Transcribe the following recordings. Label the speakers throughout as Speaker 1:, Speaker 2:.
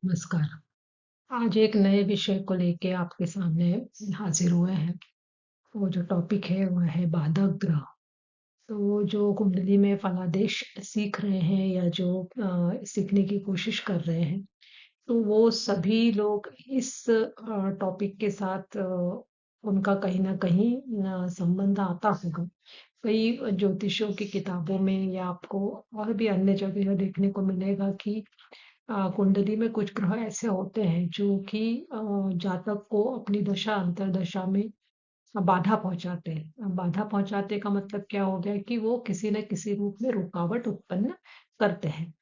Speaker 1: नमस्कार। आज एक नए विषय को लेके आपके सामने हाजिर हुए हैं। वो जो टॉपिक है वो है बाधक ग्रह। तो जो कुंडली में फलादेश सीख रहे हैं या जो सीखने की कोशिश कर रहे हैं, तो वो सभी लोग इस टॉपिक के साथ उनका कहीं न कहीं संबंध आता होगा। कई ज्योतिषियों की किताबों में या आपको और भी अन्य जगह देखने को मिलेगा कि कुंडली में कुछ ग्रह ऐसे होते हैं जो कि जातक को अपनी दशा अंतर्दशा में बाधा पहुंचाते हैं। बाधा पहुंचाते का मतलब क्या हो गया कि वो किसी न किसी रूप में रुकावट उत्पन्न करते हैं।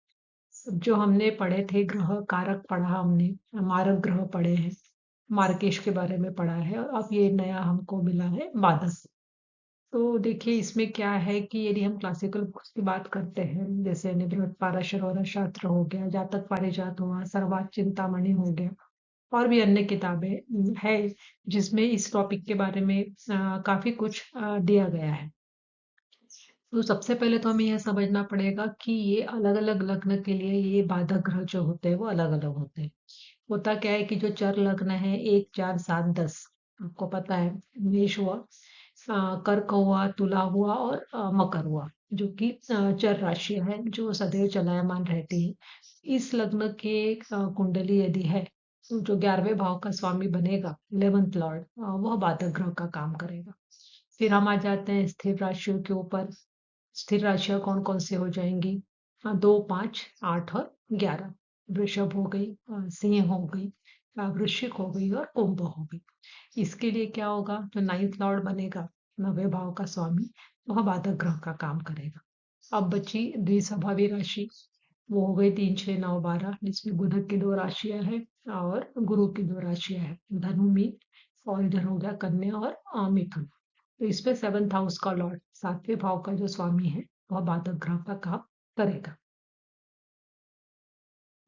Speaker 1: जो हमने पढ़े थे ग्रह कारक पढ़ा हमने, मारक ग्रह पढ़े हैं, मार्केश के बारे में पढ़ा है और अब ये नया हमको मिला है बाधक। तो देखिए इसमें क्या है कि यदि हम क्लासिकल बुक्स की बात करते हैं जैसे निबृहत पाराशर शास्त्र हो गया, जातक पारिजात हुआ, सर्वार्थ चिंतामणि हो गया और भी अन्य किताबें है जिसमें इस टॉपिक के बारे में काफी कुछ दिया गया है। तो सबसे पहले तो हमें यह समझना पड़ेगा कि ये अलग अलग लग्न के लिए ये बाधक ग्रह जो होते हैं वो अलग अलग होते हैं। होता क्या है कि जो चर लग्न है 1 4 7 10, आपको पता है, मेष हुआ, कर्क हुआ, तुला हुआ और मकर हुआ, जो कि चर राशियां है जो सदैव चलायमान रहती है। इस लग्न के कुंडली यदि है तो जो 11वें भाव का स्वामी बनेगा, 11th लॉर्ड, वह बाधक ग्रह का काम करेगा। फिर हम आ जाते हैं स्थिर राशियों के ऊपर। स्थिर राशियां कौन कौन सी हो जाएंगी? 2 5 8 और 11। वृषभ हो गई, सिंह हो गई, वृश्चिक हो गई और कुंभ हो गई। इसके लिए क्या होगा? जो 9th लॉर्ड बनेगा, 9वें भाव का स्वामी, वह बाधक ग्रह का काम करेगा। अब बची द्विस्वभावी राशि, वो हो गई 3 6 9 12, जिसमें बुध की 2 राशियां हैं और गुरु की 2 राशियां हैं, धनु मीन, और इधर हो गया कन्या और मिथुन। तो इसमें 7th हाउस का लॉर्ड, 7वें भाव का जो स्वामी है, वह बाधक ग्रह का काम करेगा।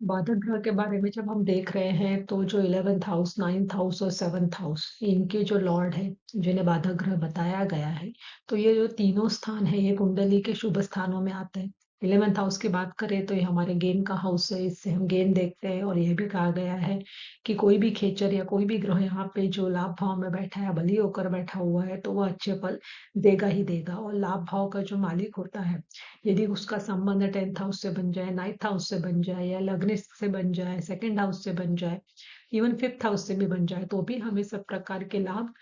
Speaker 1: बाधक ग्रह के बारे में जब हम देख रहे हैं तो जो 11th हाउस, 9th हाउस और 7th हाउस, इनके जो लॉर्ड है जिन्हें बाधक ग्रह बताया गया है, तो ये जो तीनों स्थान है ये कुंडली के शुभ स्थानों में आते हैं। 11th हाउस की बात करें तो ये हमारे गेन का हाउस है, इससे हम गेन देखते हैं और यह भी कहा गया है कि कोई भी खेचर या कोई भी ग्रह यहाँ पे जो लाभ भाव में बैठा है, बली होकर बैठा हुआ है, तो वह अच्छे फल देगा ही देगा। और लाभ भाव का जो मालिक होता है, यदि उसका संबंध 10th हाउस से बन जाए, 9th हाउस से बन जाए या लग्न से बन जाए, 2nd हाउस से बन जाए, इवन 5th हाउस से भी बन जाए, तो भी हमें सब प्रकार के लाभ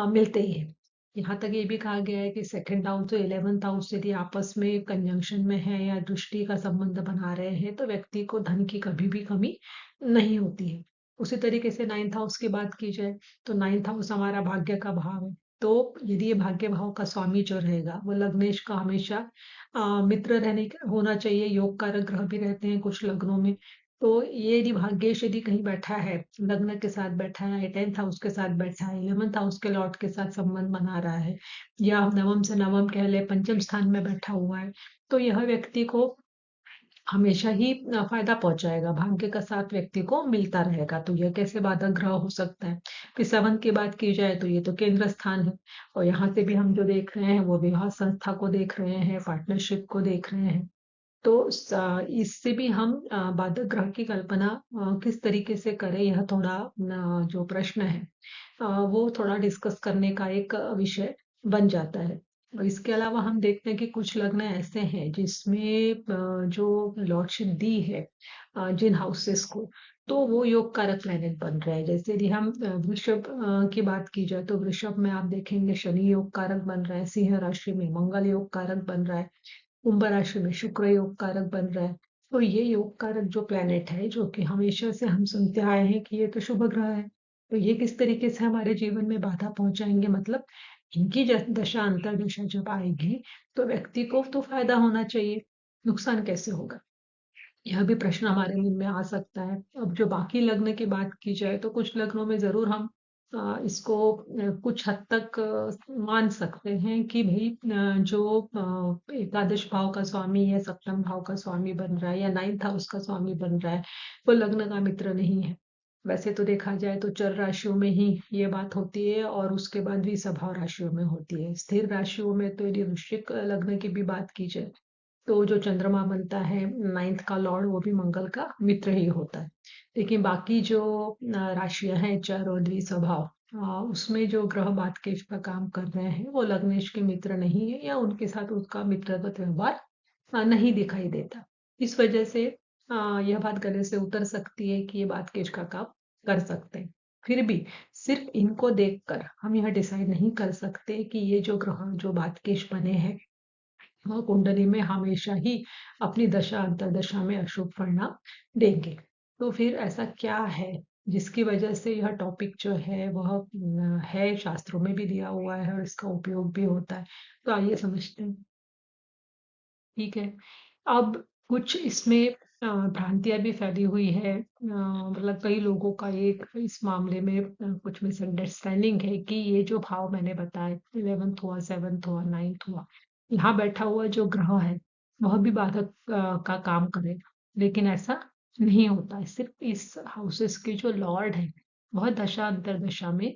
Speaker 1: मिलते ही हैं। यहाँ तक ये भी कहा गया है कि 2nd हाउस और 11th हाउस यदि आपस में कंजंक्शन में है या दृष्टि का संबंध बना रहे हैं तो व्यक्ति को धन की कभी भी कमी नहीं होती है। उसी तरीके से 9th हाउस की बात की जाए तो 9th हाउस हमारा भाग्य का भाव है। तो यदि ये भाग्य भाव का स्वामी जो रहेगा वो लग्नेश का हमेशा मित्र होना चाहिए। योग कारक ग्रह भी रहते हैं कुछ लग्नों में। तो ये यदि भाग्येश यदि कहीं बैठा है, लग्न के साथ बैठा है, 10th हाउस के साथ बैठा है, 11th हाउस के लॉर्ड के साथ संबंध बना रहा है, या नवम से नवम कह ले, पंचम स्थान में बैठा हुआ है, तो यह व्यक्ति को हमेशा ही फायदा पहुंचाएगा, भाग्य का साथ व्यक्ति को मिलता रहेगा। तो यह कैसे बाधक ग्रह हो सकता है? फिर 7 की बात की जाए तो ये तो केंद्र स्थान है और यहाँ से भी हम जो देख रहे हैं वो विवाह संस्था को देख रहे हैं, पार्टनरशिप को देख रहे हैं। तो इससे भी हम बाधक ग्रह की कल्पना किस तरीके से करें, यह थोड़ा जो प्रश्न है वो थोड़ा डिस्कस करने का एक विषय बन जाता है। और इसके अलावा हम देखते हैं कि कुछ लग्न ऐसे हैं जिसमें जो लॉर्डशिप दी है जिन हाउसेस को, तो वो योग कारक प्लेनेट बन रहे हैं। जैसे यदि हम वृषभ की बात की जाए तो वृषभ में आप देखेंगे शनि योग कारक बन रहा है, सिंह राशि में मंगल योग कारक बन रहा है, कुंभ राशि में शुक्र योग कारक बन रहा है। तो ये योग कारक जो प्लेनेट है, जो कि हमेशा से हम सुनते आए हैं कि ये तो शुभ ग्रह है, तो ये किस तरीके से हमारे जीवन में बाधा पहुंचाएंगे? मतलब इनकी दशा अंतर्दशा जब आएगी तो व्यक्ति को तो फायदा होना चाहिए, नुकसान कैसे होगा? यह भी प्रश्न हमारे मन में आ सकता है। अब जो बाकी लग्न की बात की जाए तो कुछ लग्नों में जरूर हम इसको कुछ हद तक मान सकते हैं कि भाई जो एकादश भाव का स्वामी या सप्तम भाव का स्वामी बन रहा है या 9th हाउस का स्वामी बन रहा है, वो लग्न का मित्र नहीं है। वैसे तो देखा जाए तो चर राशियों में ही ये बात होती है और उसके बाद भी स्वभाव राशियों में होती है। स्थिर राशियों में तो यदि वृश्चिक लग्न की भी बात की जाए तो जो चंद्रमा बनता है 9th का लॉर्ड वो भी मंगल का मित्र ही होता है। लेकिन बाकी जो राशियां हैं चर और द्विस्वभाव, उसमें जो ग्रह बातकेश का काम कर रहे हैं वो लग्नेश के मित्र नहीं है या उनके साथ उसका मित्रवत व्यवहार नहीं दिखाई देता। इस वजह से यह बात गले से उतर सकती है कि ये बातकेश का काम कर सकते हैं। फिर भी सिर्फ इनको देखकर हम यह डिसाइड नहीं कर सकते कि ये जो ग्रह जो बातकेश बने हैं वह कुंडली में हमेशा ही अपनी दशा अंतरदशा में अशुभ परिणाम देंगे। तो फिर ऐसा क्या है जिसकी वजह से यह टॉपिक जो है वह है, शास्त्रों में भी दिया हुआ है और इसका उपयोग भी होता है। तो आइए समझते हैं। ठीक है। अब कुछ इसमें भ्रांतियाँ भी फैली हुई है, मतलब कई लोगों का एक इस मामले में कुछ मिसअंडरस्टैंडिंग है कि ये जो भाव मैंने बताए 11th हुआ, 7th हुआ, 9th हुआ, यहाँ बैठा हुआ जो ग्रह है वह भी बाधक का काम करेगा। लेकिन ऐसा नहीं होता है। सिर्फ इस हाउसेस के जो लॉर्ड है वह दशा अंतरदशा में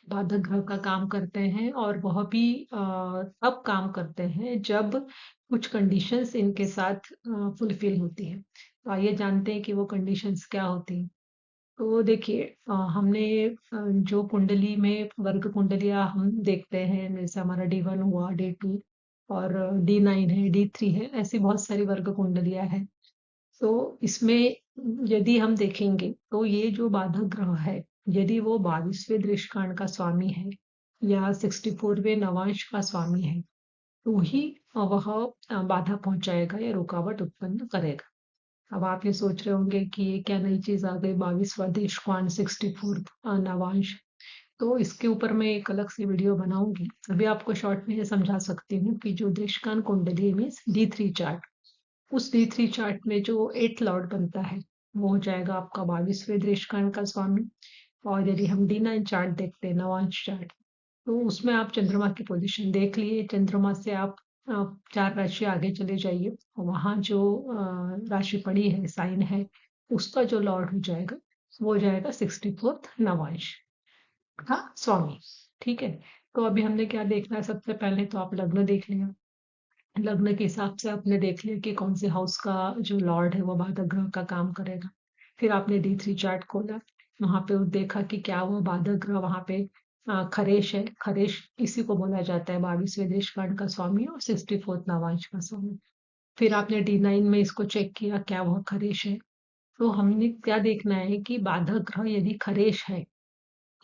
Speaker 1: बाधक ग्रह का काम करते हैं और वह भी तब काम करते हैं जब कुछ कंडीशंस इनके साथ फुलफिल होती है। तो आइए जानते हैं कि वो कंडीशंस क्या होती हैं। तो देखिए, हमने जो कुंडली में वर्ग कुंडलियाँ हम देखते हैं, जैसे हमारा D1 हुआ, D2 और D9 है, D3 है, ऐसी बहुत सारी वर्ग कुंडलियाँ हैं। तो इसमें यदि हम देखेंगे तो ये जो बाधक ग्रह है, यदि वो 22वें दृष्टिकोण का स्वामी है या 64वें नवांश का स्वामी है, तो ही वह बाधा पहुंचाएगा या रुकावट उत्पन्न करेगा। अब आप ये सोच रहे होंगे कि ये क्या नई चीज आ गई, 22वां दृष्टिकोण, 64th नवांश। तो इसके ऊपर मैं एक अलग से वीडियो बनाऊंगी। अभी आपको शॉर्ट में ये समझा सकती हूँ कि जो दृष्टिकोण कुंडली मीन्स D3 चार्ट, उस D3 चार्ट में जो 8th लॉर्ड बनता है वो हो जाएगा आपका 22वें दृष्टिकोण का स्वामी। और यदि हम D9 चार्ट देखते हैं, नवांश चार्ट, तो उसमें आप चंद्रमा की पोजीशन देख लिए। चंद्रमा से आप 4 राशि आगे चले जाइए, वहां जो राशि पड़ी है, साइन है, उसका जो लॉर्ड हो जाएगा वो हो जाएगा 64th नवांश का स्वामी। ठीक है। तो अभी हमने क्या देखना है, सबसे पहले तो आप लग्न देख लिया। लग्न के हिसाब से आपने देख लिया कि कौन से हाउस का जो लॉर्ड है वो बाधक ग्रह का काम करेगा। फिर आपने D3 चार्ट खोला, वहां पे देखा कि क्या वो बाधक ग्रह वहां पे खरेश है। खरेश इसी को बोला जाता है 22वें दृष्टिकोण का स्वामी और 64th नवांश का स्वामी। फिर आपने D9 में इसको चेक किया, क्या वह खरेश है। तो हमने क्या देखना है कि बाधक ग्रह यदि खरेश है,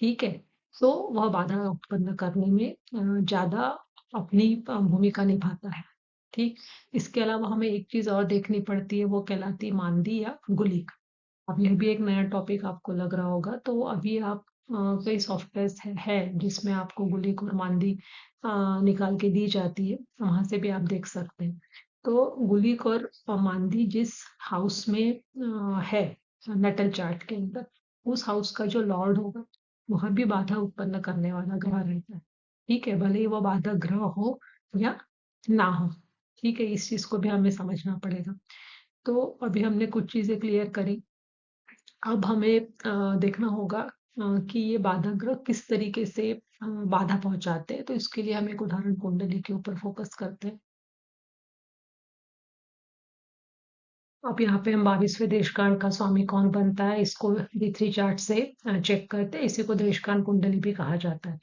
Speaker 1: ठीक है, तो वह बाधा उत्पन्न करने में ज्यादा अपनी भूमिका निभाता है। ठीक। इसके अलावा हमें एक चीज और देखनी पड़ती है, वो कहलाती है मांदी या गुलिक। अब यह भी एक नया टॉपिक आपको लग रहा होगा। तो अभी आप कई सॉफ्टवेयर है जिसमें आपको गुलिक और मांदी निकाल के दी जाती है, वहां से भी आप देख सकते हैं। तो गुलिक और मांदी जिस हाउस में है नटल चार्ट के अंदर, उस हाउस का जो लॉर्ड होगा वह भी बाधा उत्पन्न करने वाला ग्रह रहता है। ठीक है, भले ही वो बाधा ग्रह हो या ना हो। ठीक है, इस चीज को भी हमें समझना पड़ेगा। तो अभी हमने कुछ चीजें क्लियर करी। अब हमें देखना होगा कि ये बाधा ग्रह किस तरीके से बाधा पहुंचाते हैं। तो इसके लिए हम एक उदाहरण कुंडली के ऊपर फोकस करते हैं। अब यहाँ पे हम 22वें देशकांड का स्वामी कौन बनता है, इसको D3 चार्ट से चेक करते हैं। इसी को देशकांड कुंडली भी कहा जाता है।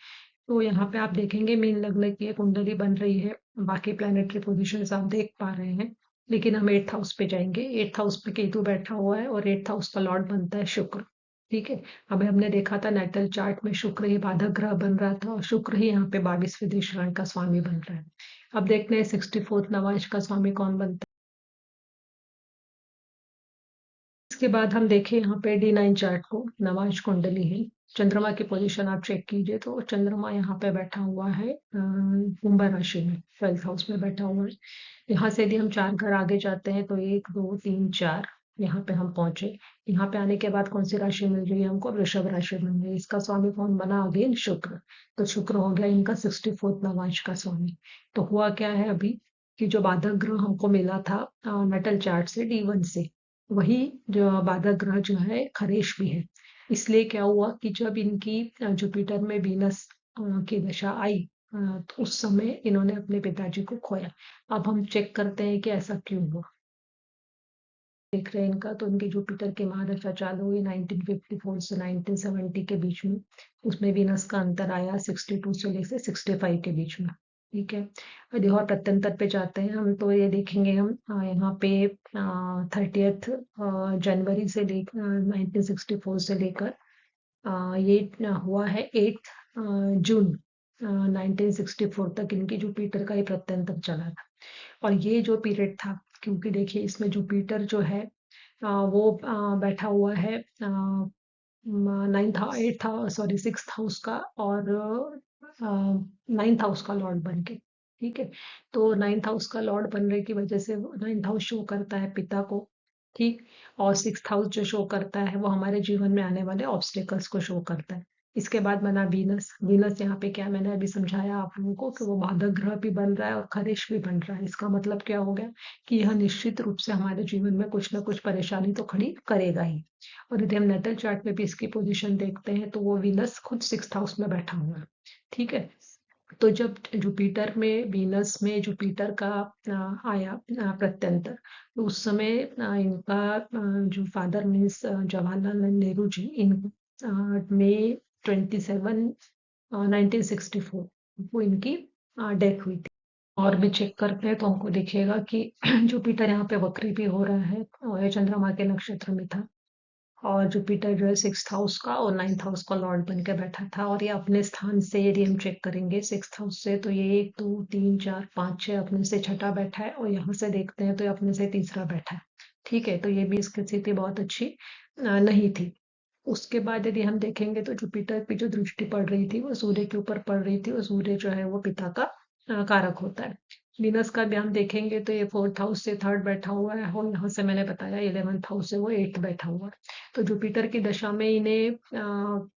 Speaker 1: तो यहाँ पे आप देखेंगे मीन लग्न की कुंडली बन रही है, बाकी प्लैनेटरी पोजीशंस आप देख पा रहे हैं। लेकिन हम 8th हाउस पे जाएंगे। 8th हाउस पे केतु बैठा हुआ है और 8th हाउस का लॉर्ड बनता है शुक्र। ठीक है। अभी हमने देखा था नेटल चार्ट में शुक्र ही बाधक ग्रह बन रहा था और शुक्र ही यहाँ पे 22वें देशकांड का स्वामी बन रहा है। अब देखते हैं 64th नवांश का स्वामी कौन बनता है। इसके बाद हम देखें यहाँ पे D9 चार्ट को, नवांश कुंडली है। चंद्रमा की पोजीशन आप चेक कीजिए, तो चंद्रमा यहाँ पे बैठा हुआ है कुंभ राशि में, 12th हाउस में बैठा हुआ है। यहाँ से यदि हम 4 घर आगे जाते हैं तो 1 2 3 4 यहाँ पे हम पहुंचे। यहाँ पे आने के बाद कौन सी राशि मिल रही है हमको, वृषभ राशि मिल रही है। इसका स्वामी कौन बना, अगेन शुक्र। तो शुक्र हो गया इनका 64th नवांश का स्वामी। तो हुआ क्या है अभी कि जो बाधक ग्रह हमको मिला था नटल चार्ट से D1 से, वही जो बाधक ग्रह जो है खरेश भी है। इसलिए क्या हुआ कि जब इनकी जुपिटर में वीनस की दशा आई तो उस समय इन्होंने अपने पिताजी को खोया। अब हम चेक करते हैं कि ऐसा क्यों हुआ। देख रहे हैं इनका, तो इनके जुपिटर की महादशा चालू हुई 1954 से 1970 के बीच में। उसमें वीनस का अंतर आया 62 से लेकर 65 के बीच में। ठीक है, यदि और प्रत्यंतर पे जाते हैं हम, तो ये देखेंगे हम यहाँ पे 30th जनवरी से लेकर 1964 से लेकर ये हुआ है 8 जून 1964 तक इनकी जुपिटर का ही प्रत्यंतर चला था। और ये जो पीरियड था, क्योंकि देखिए इसमें जुपिटर जो है वो बैठा हुआ है ninth eighth sorry sixth house का, और नाइन्थ हाउस का लॉर्ड बन के। ठीक है, तो नाइन्थ हाउस का लॉर्ड बनने की वजह से नाइन्थ हाउस शो करता है पिता को। ठीक, और सिक्स्थ हाउस जो शो करता है वो हमारे जीवन में आने वाले ऑब्स्टेकल्स को शो करता है। इसके बाद बना वीनस। वीनस यहाँ पे क्या मैंने अभी समझाया आप लोगों को कि वो बाधक ग्रह भी बन रहा है और खरेश भी बन रहा है। इसका मतलब क्या हो गया कि यह निश्चित रूप से हमारे जीवन में कुछ ना कुछ परेशानी तो खड़ी करेगा ही। और यदि हम नेटल चार्ट में भी इसकी पोजीशन देखते हैं, तो वो वीनस खुद सिक्स्थ हाउस में बैठा हुआ है। ठीक है, तो जब जुपिटर में वीनस में जुपिटर का आया प्रत्यंतर, तो उस समय इनका जो फादर मीन्स जवाहरलाल नेहरू जी, इन मई 27 1964 वो इनकी डेथ हुई थी। और भी चेक करते हैं तो हमको दिखेगा कि जुपिटर यहाँ पे वक्री भी हो रहा है, और ये चंद्रमा के नक्षत्र में था। और जुपिटर जो है सिक्स्थ हाउस का और नाइन्थ हाउस का लॉर्ड बन के बैठा था। और ये अपने स्थान से यदि हम चेक करेंगे सिक्स्थ हाउस से, तो ये 1 2 3 4 5 6 अपने से छठा बैठा है, और यहाँ से देखते हैं तो ये अपने से तीसरा बैठा है। ठीक है, तो ये भी इसकी स्थिति बहुत अच्छी नहीं थी। उसके बाद यदि हम देखेंगे तो जुपिटर की जो दृष्टि पड़ रही थी वो सूर्य के ऊपर पड़ रही थी, और सूर्य जो है वो पिता का कारक होता है। वीनस का भी हम देखेंगे तो ये फोर्थ हाउस से थर्ड बैठा हुआ है, और यहाँ से मैंने बताया 11th हाउस से वो 8th बैठा हुआ है। तो जुपिटर की दशा में इन्हें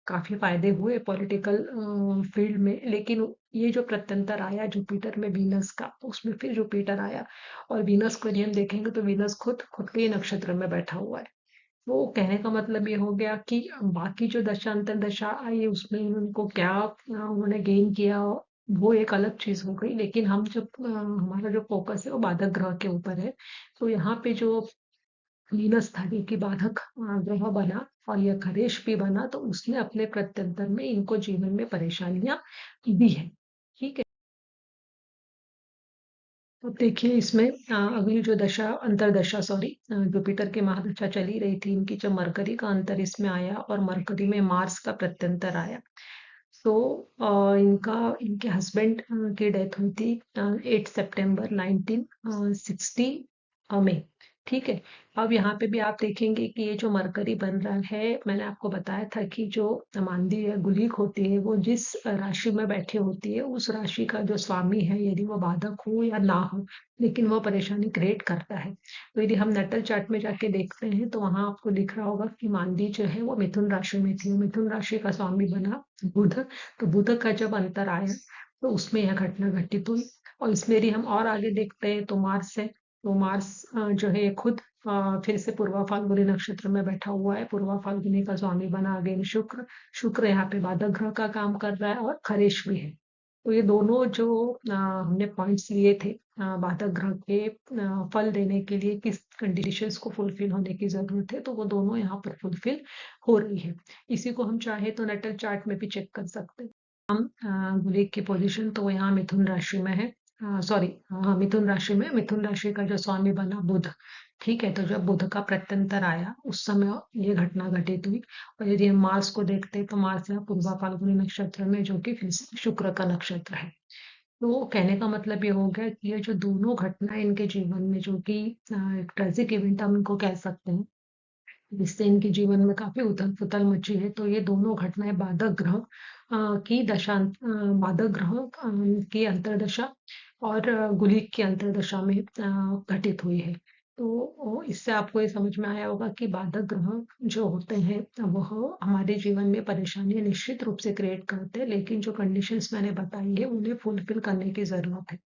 Speaker 1: काफी फायदे हुए पॉलिटिकल फील्ड में। लेकिन ये जो प्रत्यंतर आया जुपिटर में वीनस का, उसमें फिर जुपिटर आया, और वीनस को यदि हम देखेंगे तो वीनस खुद खुद के नक्षत्र में बैठा हुआ है। वो कहने का मतलब ये हो गया कि बाकी जो दशा अंतर दशा आई उसमें उनको क्या उन्होंने गेन किया, वो एक अलग चीज हो गई। लेकिन हम जब हमारा जो फोकस है वो बाधक ग्रह के ऊपर है, तो यहाँ पे जो वीनस था की बाधक ग्रह बना और यह खरेश भी बना, तो उसने अपने प्रत्यंतर में इनको जीवन में परेशानियां दी है। ठीक है, तो देखिए इसमें अगली जो दशा अंतरदशा सॉरी जुपिटर की महादशा चली रही थी इनकी, जब मरकरी का अंतर इसमें आया और मरकरी में मार्स का प्रत्यंतर आया, तो इनका इनके हस्बैंड की डेथ हुई थी 8 सितंबर 1960 में। ठीक है, अब यहाँ पे भी आप देखेंगे कि ये जो मरकरी बन रहा है, मैंने आपको बताया था कि जो मांदी या गुलीक होती है वो जिस राशि में बैठी होती है, उस राशि का जो स्वामी है यदि वो बाधक हो या ना हो, लेकिन वो परेशानी क्रिएट करता है। तो यदि हम नेटल चार्ट में जाके देखते हैं तो वहां आपको दिख रहा होगा कि मांदी जो है वो मिथुन राशि में थी, मिथुन राशि का स्वामी बना बुध। तो बुध का जब अंतर आया तो उसमें यह घटना घटित हुई। और इसमें यदि हम और आगे देखते हैं तो मार्स है, तो मार्स जो है ये खुद फिर से पूर्वा फाल्गुनी नक्षत्र में बैठा हुआ है। पूर्वा फाल्गुनी का स्वामी बना अगेन शुक्र। शुक्र यहाँ पे बाधक ग्रह का काम कर रहा है और खरेश भी है। तो ये दोनों जो हमने पॉइंट्स लिए थे बाधक ग्रह के फल देने के लिए किस कंडीशंस को फुलफिल होने की जरूरत है, तो वो दोनों यहाँ पर फुलफिल हो रही है। इसी को हम चाहे तो नेटल चार्ट में भी चेक कर सकते हैं। हम बुलेट की पोजीशन तो यहाँ मिथुन राशि में है, सॉरी हाँ मिथुन राशि में, मिथुन राशि का जो स्वामी बना बुध। ठीक है, तो जब बुध का प्रत्यंतर आया उस समय ये घटना घटित हुई। और यदि हम मार्स को देखते हैं तो मार्स यहाँ पूर्वा फाल्गुनी नक्षत्र में, जो कि फिर से शुक्र का नक्षत्र है। तो कहने का मतलब ये हो गया कि ये जो दोनों घटनाएं इनके जीवन में, जो कि एक ट्रेजिक इवेंट हम इनको कह सकते हैं, जिससे इनके जीवन में काफी उथल पुथल मची है, तो ये दोनों घटनाएं बाधक ग्रह की दशा बाधक ग्रह की अंतरदशा और गुलिक की अंतरदशा में घटित हुई है। तो इससे आपको ये समझ में आया होगा कि बाधक ग्रह जो होते हैं वह हमारे जीवन में परेशानी निश्चित रूप से क्रिएट करते हैं, लेकिन जो कंडीशंस मैंने बताई है उन्हें फुलफिल करने की जरूरत है।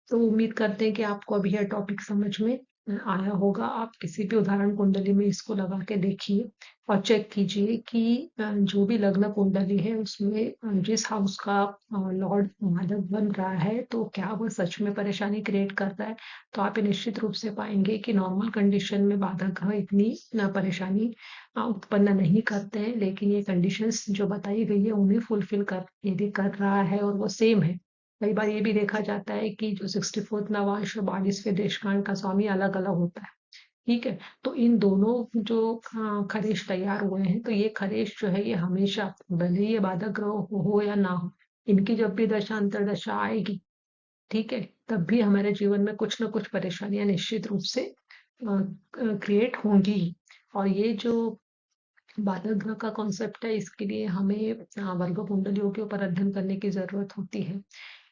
Speaker 1: तो उम्मीद करते हैं कि आपको अभी यह टॉपिक समझ में आया होगा। आप किसी भी उदाहरण कुंडली में इसको लगा के देखिए और चेक कीजिए कि जो भी लग्न कुंडली है उसमें जिस हाउस का लॉर्ड बाधक बन रहा है तो क्या वो सच में परेशानी क्रिएट करता है। तो आप ये निश्चित रूप से पाएंगे कि नॉर्मल कंडीशन में बाधक ग्रह इतनी परेशानी उत्पन्न नहीं करते हैं, लेकिन ये कंडीशंस जो बताई गई है उन्हें फुलफिल कर यदि कर रहा है और वो सेम है। कई बार ये भी देखा जाता है कि जो 64th नवांश और 22वें देशकांड का स्वामी अलग अलग होता है। ठीक है, तो इन दोनों जो खरेश तैयार हुए हैं तो ये खरेश जो है ये हमेशा भले ही ये बाधक ग्रह हो या ना हो, इनकी जब भी दशा अंतर्दशा आएगी, ठीक है, तब भी हमारे जीवन में कुछ ना कुछ परेशानियां निश्चित रूप से क्रिएट होंगी। और ये जो बाधक ग्रह का कॉन्सेप्ट है इसके लिए हमें वर्ग कुंडलियों के ऊपर अध्ययन करने की जरूरत होती है।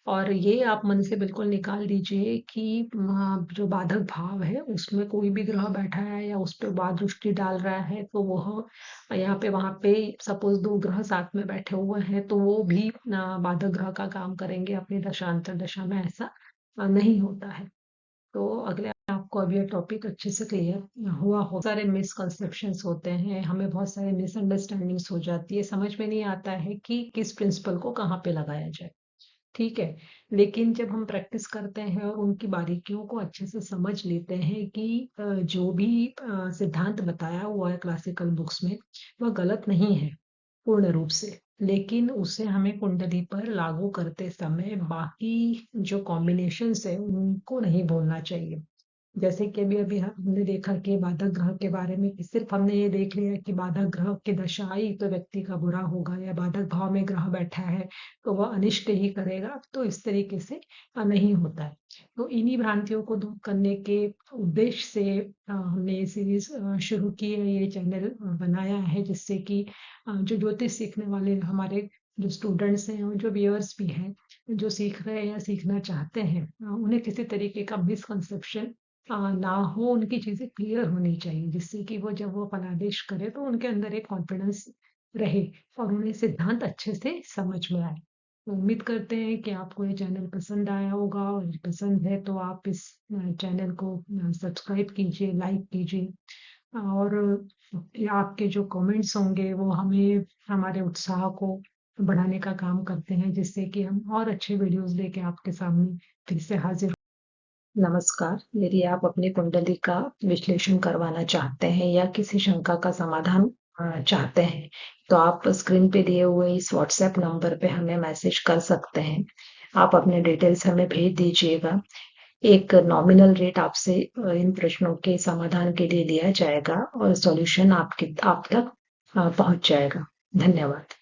Speaker 1: और ये आप मन से बिल्कुल निकाल दीजिए कि जो बाधक भाव है उसमें कोई भी ग्रह बैठा है या उस पर बाध दृष्टि डाल रहा है तो वह यहाँ पे वहां पे सपोज दो ग्रह साथ में बैठे हुए हैं तो वो भी बाधक ग्रह का काम करेंगे अपनी दशा अंतर्दशा में। ऐसा नहीं होता है। तो अगले आपको अब ये टॉपिक अच्छे से क्लियर हुआ हो। सारे मिसकंसेप्शंस होते हैं, हमें बहुत सारे मिसअंडरस्टैंडिंग्स हो जाती है, समझ में नहीं आता है कि किस प्रिंसिपल को कहाँ पे लगाया जाए। ठीक है, लेकिन जब हम प्रैक्टिस करते हैं और उनकी बारीकियों को अच्छे से समझ लेते हैं कि जो भी सिद्धांत बताया हुआ है क्लासिकल बुक्स में वह गलत नहीं है पूर्ण रूप से, लेकिन उसे हमें कुंडली पर लागू करते समय बाकी जो कॉम्बिनेशंस है उनको नहीं भूलना चाहिए। जैसे कि अभी अभी हमने देखा कि बाधक ग्रह के बारे में कि सिर्फ हमने ये देख लिया कि बाधक ग्रह की दशा आई तो व्यक्ति का बुरा होगा या बाधक भाव में ग्रह बैठा है तो वह अनिष्ट ही करेगा, तो इस तरीके से नहीं होता है। तो इन्हीं भ्रांतियों को दूर करने के उद्देश्य से हमने ये सीरीज शुरू की है, ये चैनल बनाया है, जिससे कि जो ज्योतिष सीखने वाले हमारे जो स्टूडेंट्स हैं और जो व्यूअर्स भी हैं जो सीख रहे हैं या सीखना चाहते हैं उन्हें किसी तरीके का मिसकंसेप्शन ना हो, उनकी चीजें क्लियर होनी चाहिए, जिससे कि वो जब वो फलादेश करे तो उनके अंदर एक कॉन्फिडेंस रहे और उन्हें सिद्धांत अच्छे से समझ में आए। तो उम्मीद करते हैं कि आपको ये चैनल पसंद आया होगा और पसंद है तो आप इस चैनल को सब्सक्राइब कीजिए, लाइक कीजिए और आपके जो कमेंट्स होंगे वो हमें हमारे उत्साह को बढ़ाने का काम करते हैं, जिससे कि हम और अच्छे वीडियोस लेके आपके सामने फिर से हाजिर। नमस्कार, यदि आप अपनी कुंडली का विश्लेषण करवाना चाहते हैं या किसी शंका का समाधान चाहते हैं, तो आप स्क्रीन पे दिए हुए इस व्हाट्सएप नंबर पे हमें मैसेज कर सकते हैं। आप अपने डिटेल्स हमें भेज दीजिएगा। एक नॉमिनल रेट आपसे इन प्रश्नों के समाधान के लिए लिया जाएगा और सॉल्यूशन आप तक पहुंच जाएगा। धन्यवाद।